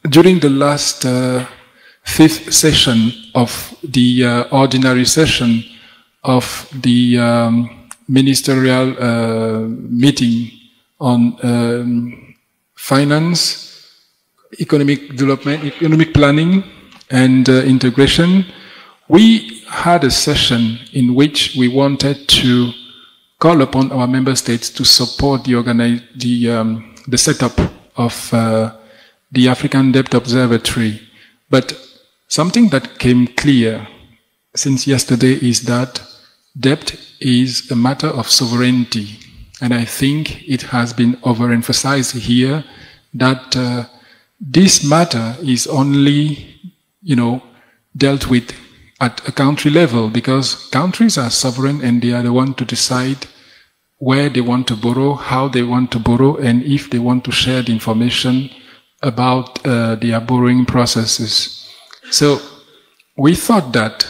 during the last fifth session of the ordinary session of the ministerial meeting on finance, economic development, economic planning, and integration, we had a session in which we wanted to call upon our member states to support the setup of the African Debt Observatory. But something that came clear since yesterday is that debt is a matter of sovereignty. And I think it has been overemphasized here that this matter is only, dealt with at a country level, because countries are sovereign and they are the one to decide where they want to borrow, how they want to borrow, and if they want to share the information about their borrowing processes. So we thought that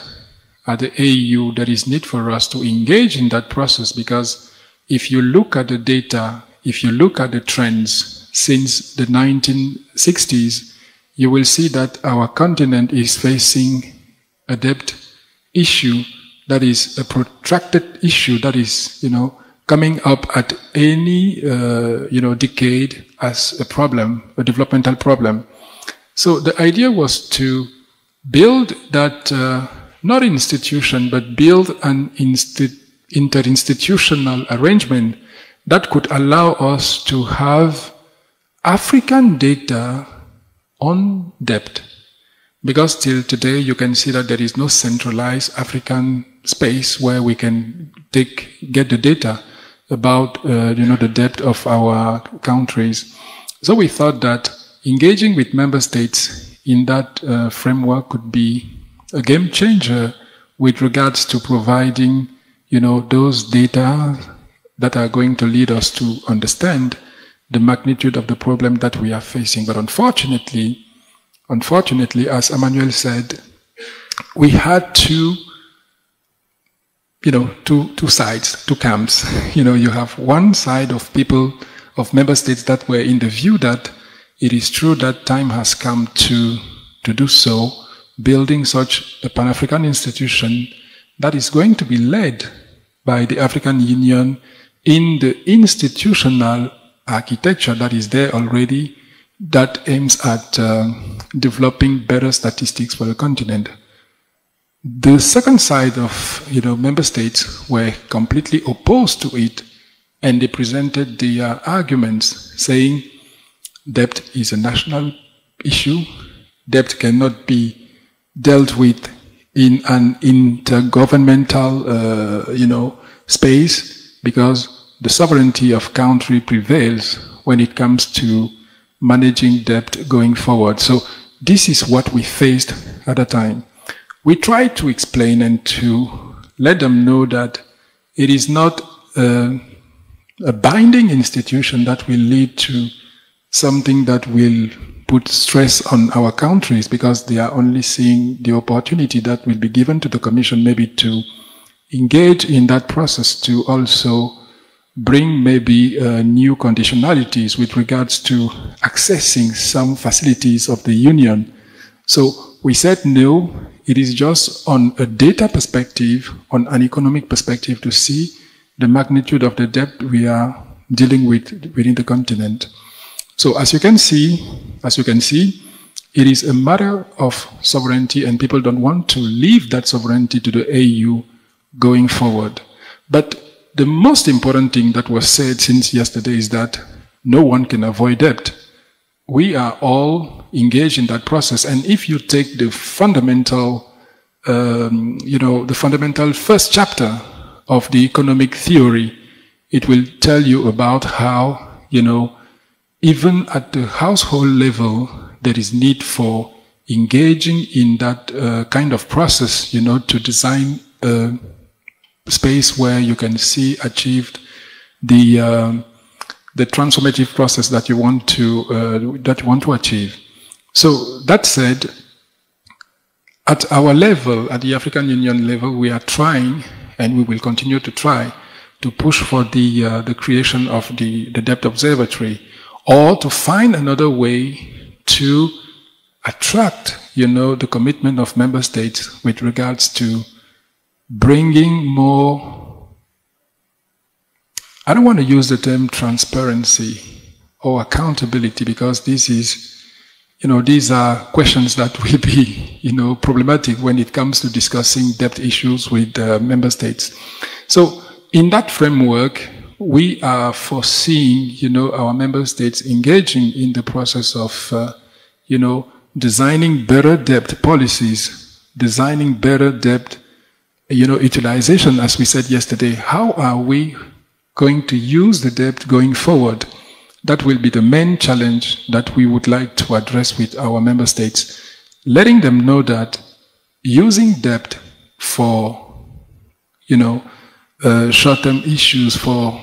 at the AU there is need for us to engage in that process, because if you look at the data, if you look at the trends since the 1960s, you will see that our continent is facing a debt issue that is a protracted issue that is, coming up at any, decade as a problem, a developmental problem. So the idea was to build that, not institution, but build an interinstitutional arrangement that could allow us to have African data on debt. Because till today, you can see that there is no centralized African space where we can get the data about, the debt of our countries. So we thought that engaging with member states in that framework could be a game changer with regards to providing, those data that are going to lead us to understand the magnitude of the problem that we are facing. But unfortunately, as Emmanuel said, we had two sides, two camps. You have one side of people, of member states that were in the view that it is true that time has come to do so, building such a Pan-African institution that is going to be led by the African Union in the institutional architecture that is there already, that aims at developing better statistics for the continent. The second side of member states were completely opposed to it, and they presented their arguments saying debt is a national issue, debt cannot be dealt with in an intergovernmental space, because the sovereignty of country prevails when it comes to managing debt going forward. So this is what we faced at the time. We tried to explain and to let them know that it is not a binding institution that will lead to something that will put stress on our countries, because they are only seeing the opportunity that will be given to the Commission maybe to engage in that process to also bring maybe new conditionalities with regards to accessing some facilities of the Union. So we said no, it is just on a data perspective, on an economic perspective, to see the magnitude of the debt we are dealing with within the continent. So as you can see, it is a matter of sovereignty, and people don't want to leave that sovereignty to the AU going forward. But the most important thing that was said since yesterday is that no one can avoid debt. We are all engaged in that process, and if you take the fundamental, the fundamental first chapter of the economic theory, it will tell you about how, even at the household level, there is need for engaging in that kind of process, to design a space where you can see achieved the transformative process that you want to achieve. So that said, at our level, at the African Union level, we are trying, and we will continue to try, to push for the creation of the Debt Observatory, or to find another way to attract, the commitment of member states with regards to bringing more, I don't want to use the term transparency or accountability, because this is, these are questions that will be, problematic when it comes to discussing debt issues with member states. So in that framework, we are foreseeing, our member states engaging in the process of, designing better debt policies, designing better debt, utilization, as we said yesterday. How are we going to use the debt going forward? That will be the main challenge that we would like to address with our member states, letting them know that using debt for, short-term issues, for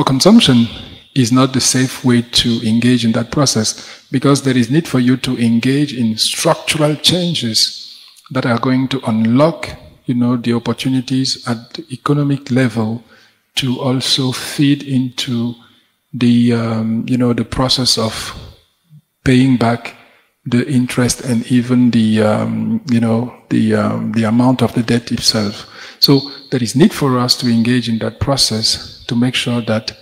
consumption is not the safe way to engage in that process, because there is need for you to engage in structural changes that are going to unlock, the opportunities at the economic level to also feed into the, the process of paying back the interest and even the, the amount of the debt itself. So there is need for us to engage in that process to make sure that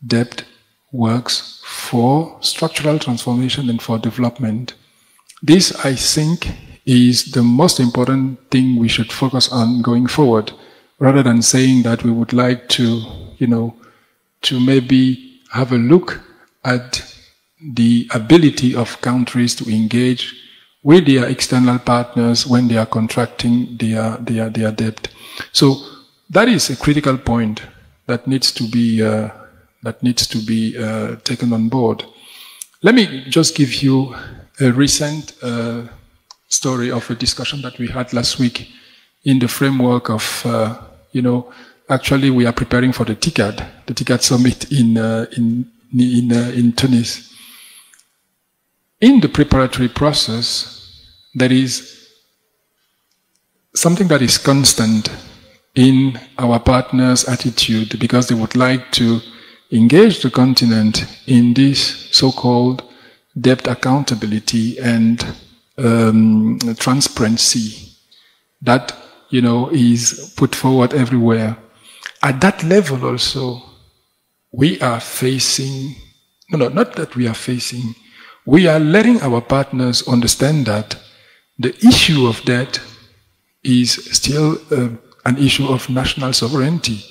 debt works for structural transformation and for development. This, I think, is the most important thing we should focus on going forward, rather than saying that we would like to, to maybe have a look at the ability of countries to engage with their external partners when they are contracting their debt. So that is a critical point that needs to be taken on board. Let me just give you a recent story of a discussion that we had last week in the framework of, actually we are preparing for the TICAD summit in Tunis. In the preparatory process, there is something that is constant in our partners' attitude, because they would like to engage the continent in this so-called debt accountability and transparency that, is put forward everywhere. At that level also, we are facing, not that we are facing, we are letting our partners understand that the issue of debt is still an issue of national sovereignty.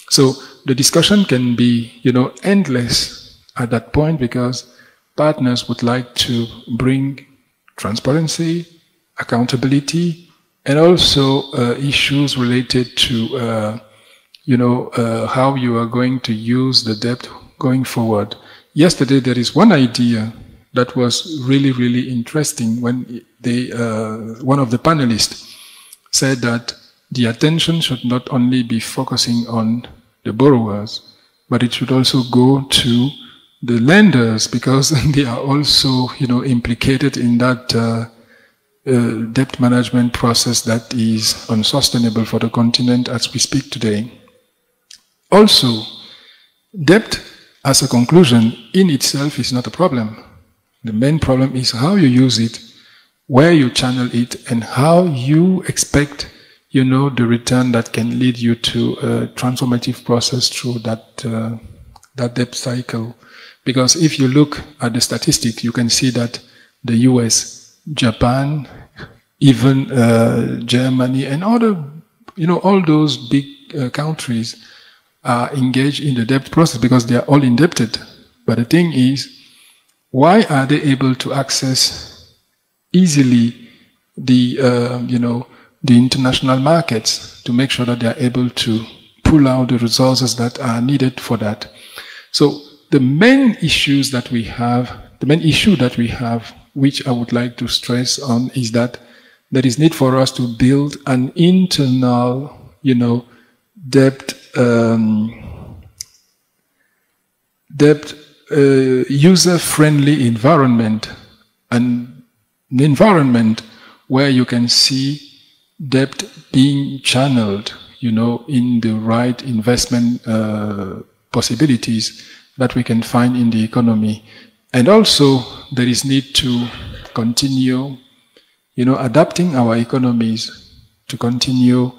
So the discussion can be, endless at that point, because partners would like to bring transparency, accountability, and also issues related to, how you are going to use the debt going forward. Yesterday, there is one idea that was really, really interesting when they, one of the panelists said that the attention should not only be focusing on the borrowers, but it should also go to the lenders, because they are also, implicated in that debt management process that is unsustainable for the continent as we speak today. Also, debt as a conclusion in itself is not a problem. The main problem is how you use it, where you channel it, and how you expect, the return that can lead you to a transformative process through that debt cycle. Because if you look at the statistics, you can see that the US, Japan, even Germany, and other, all those big countries are engaged in the debt process because they are all indebted. But the thing is, why are they able to access easily the, the international markets to make sure that they are able to pull out the resources that are needed for that? So the main issues that we have, the main issue that we have, which I would like to stress on, is that there is need for us to build an internal, debt user-friendly environment, and an environment where you can see debt being channeled, in the right investment possibilities that we can find in the economy. And also, there is need to continue, adapting our economies, to continue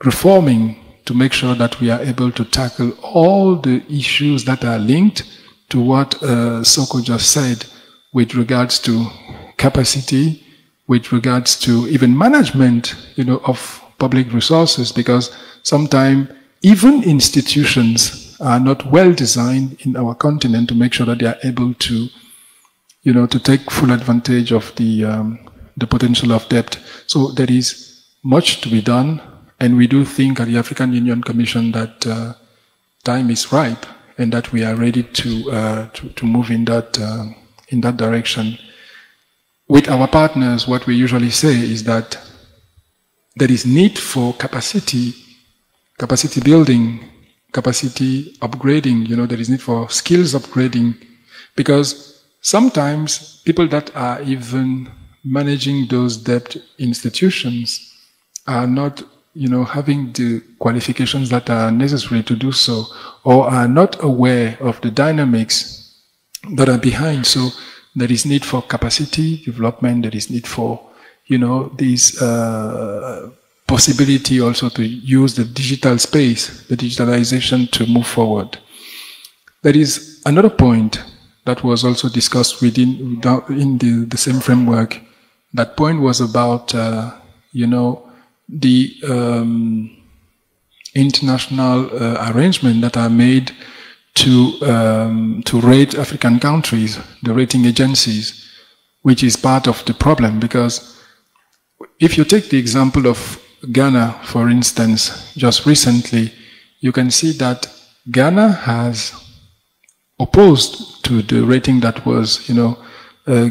reforming, to make sure that we are able to tackle all the issues that are linked to what Soko just said with regards to capacity, with regards to even management, of public resources, because sometimes even institutions are not well designed in our continent to make sure that they are able to, to take full advantage of the potential of debt. So there is much to be done, and we do think at the African Union Commission that time is ripe and that we are ready to move in that direction. With our partners, what we usually say is that there is need for capacity building, capacity upgrading, there is need for skills upgrading, because sometimes people that are even managing those debt institutions are not, having the qualifications that are necessary to do so, or are not aware of the dynamics that are behind. So there is need for capacity development, there is need for, this possibility also to use the digital space, the digitalization to move forward. There is another point that was also discussed in the same framework. That point was about, the international arrangement that are made to rate African countries, the rating agencies, which is part of the problem. Because if you take the example of Ghana, for instance, just recently, you can see that Ghana has opposed to the rating that was,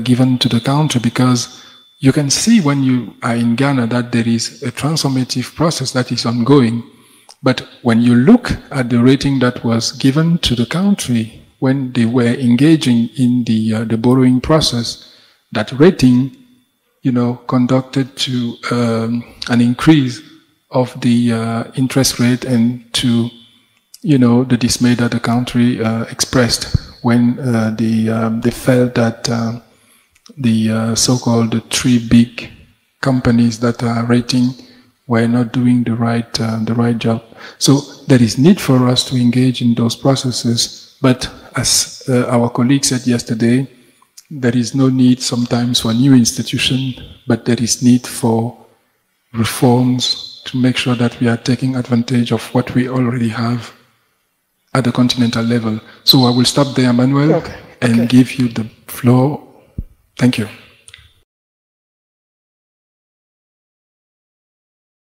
given to the country, because you can see when you are in Ghana that there is a transformative process that is ongoing. But when you look at the rating that was given to the country when they were engaging in the borrowing process, that rating, conducted to an increase of the interest rate, and to, the dismay that the country expressed when they felt that the so-called three big companies that are rating were not doing the right job. So there is need for us to engage in those processes, but as our colleague said yesterday, there is no need sometimes for a new institution, but there is need for reforms to make sure that we are taking advantage of what we already have at the continental level. So I will stop there, Emmanuel, and give you the floor. Thank you.